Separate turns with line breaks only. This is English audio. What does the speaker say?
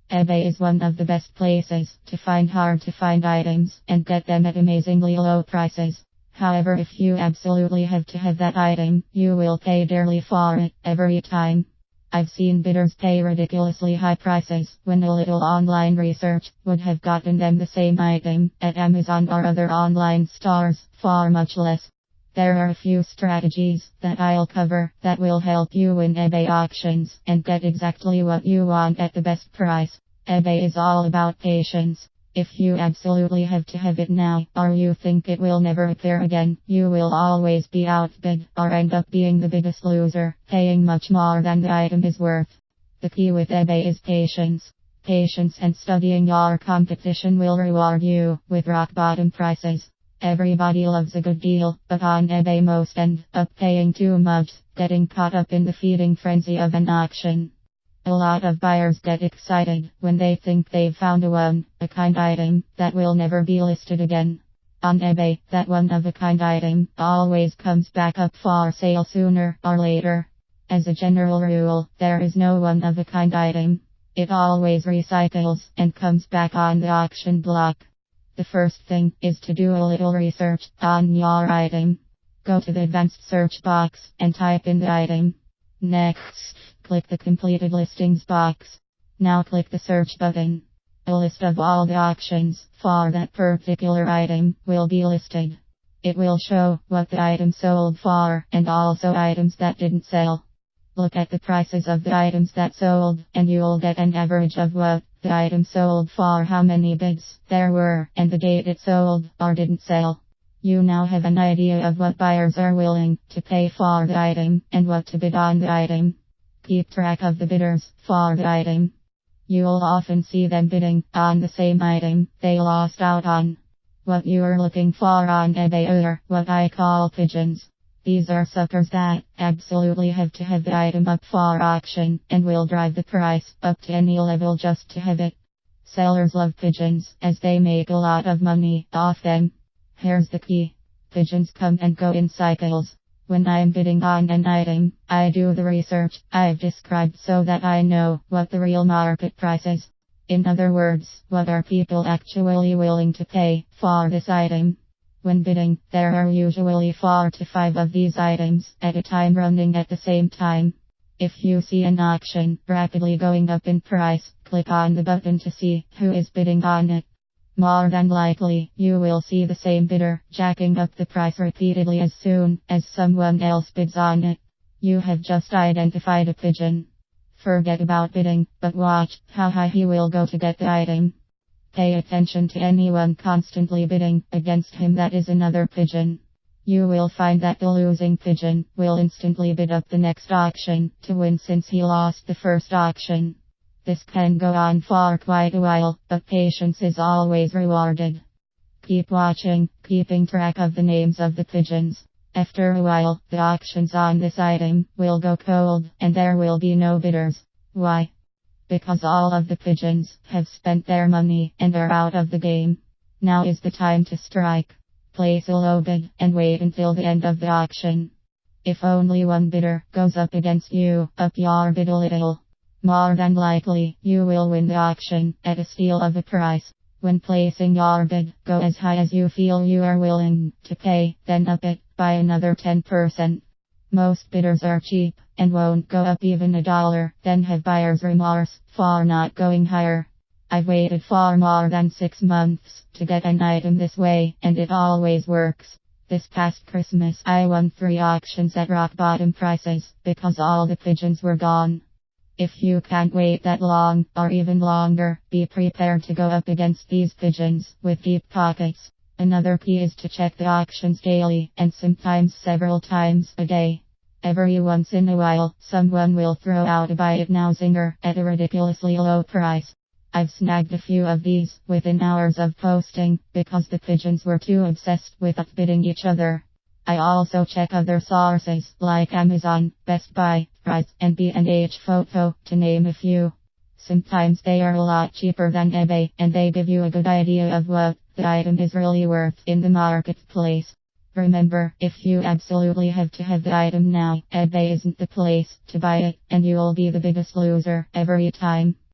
eBay is one of the best places to find hard to find items and get them at amazingly low prices. However, if you absolutely have to have that item, you will pay dearly for it every time. I've seen bidders pay ridiculously high prices when a little online research would have gotten them the same item at Amazon or other online stores for much less. There are a few strategies that I'll cover that will help you win eBay auctions and get exactly what you want at the best price. eBay is all about patience. If you absolutely have to have it now, or you think it will never appear again, you will always be outbid or end up being the biggest loser, paying much more than the item is worth. The key with eBay is patience. Patience and studying your competition will reward you with rock bottom prices. Everybody loves a good deal, but on eBay most end up paying too much, getting caught up in the feeding frenzy of an auction. A lot of buyers get excited when they think they've found a one-of-a-kind item that will never be listed again. On eBay, that one-of-a-kind item always comes back up for sale sooner or later. As a general rule, there is no one-of-a-kind item. It always recycles and comes back on the auction block. The first thing is to do a little research on your item. Go to the advanced search box and type in the item. Next, click the completed listings box. Now click the search button. A list of all the auctions for that particular item will be listed. It will show what the item sold for and also items that didn't sell. Look at the prices of the items that sold and you'll get an average of what the item sold for, how many bids there were, and the date it sold or didn't sell. You now have an idea of what buyers are willing to pay for the item and what to bid on the item. Keep track of the bidders for the item. You'll often see them bidding on the same item they lost out on. What you're looking for on eBay are what I call pigeons. These are suckers that absolutely have to have the item up for auction and will drive the price up to any level just to have it. Sellers love pigeons as they make a lot of money off them. Here's the key. Pigeons come and go in cycles. When I'm bidding on an item, I do the research I've described so that I know what the real market price is. In other words, what are people actually willing to pay for this item? When bidding, there are usually 4 to 5 of these items at a time running at the same time. If you see an auction rapidly going up in price, click on the button to see who is bidding on it. More than likely, you will see the same bidder jacking up the price repeatedly as soon as someone else bids on it. You have just identified a pigeon. Forget about bidding, but watch how high he will go to get the item. Pay attention to anyone constantly bidding against him. That is another pigeon. You will find that the losing pigeon will instantly bid up the next auction to win since he lost the first auction. This can go on for quite a while, but patience is always rewarded. Keep watching, keeping track of the names of the pigeons. After a while, the auctions on this item will go cold and there will be no bidders. Why? Because all of the pigeons have spent their money and are out of the game. Now is the time to strike. Place a low bid and wait until the end of the auction. If only one bidder goes up against you, up your bid a little. More than likely, you will win the auction at a steal of a price. When placing your bid, go as high as you feel you are willing to pay, then up it by another 10%. Most bidders are cheap and won't go up even $1, then have buyer's remorse for not going higher. I've waited for more than 6 months to get an item this way, and it always works. This past Christmas, I won 3 auctions at rock bottom prices because all the pigeons were gone. If you can't wait that long, or even longer, be prepared to go up against these pigeons with deep pockets. Another key is to check the auctions daily, and sometimes several times a day. Every once in a while, someone will throw out a buy it now zinger at a ridiculously low price. I've snagged a few of these within hours of posting, because the pigeons were too obsessed with outbidding each other. I also check other sources like Amazon, Best Buy, Price, and B&H Photo, to name a few. Sometimes they are a lot cheaper than eBay, and they give you a good idea of what the item is really worth in the marketplace. Remember, if you absolutely have to have the item now, eBay isn't the place to buy it, and you'll be the biggest loser every time.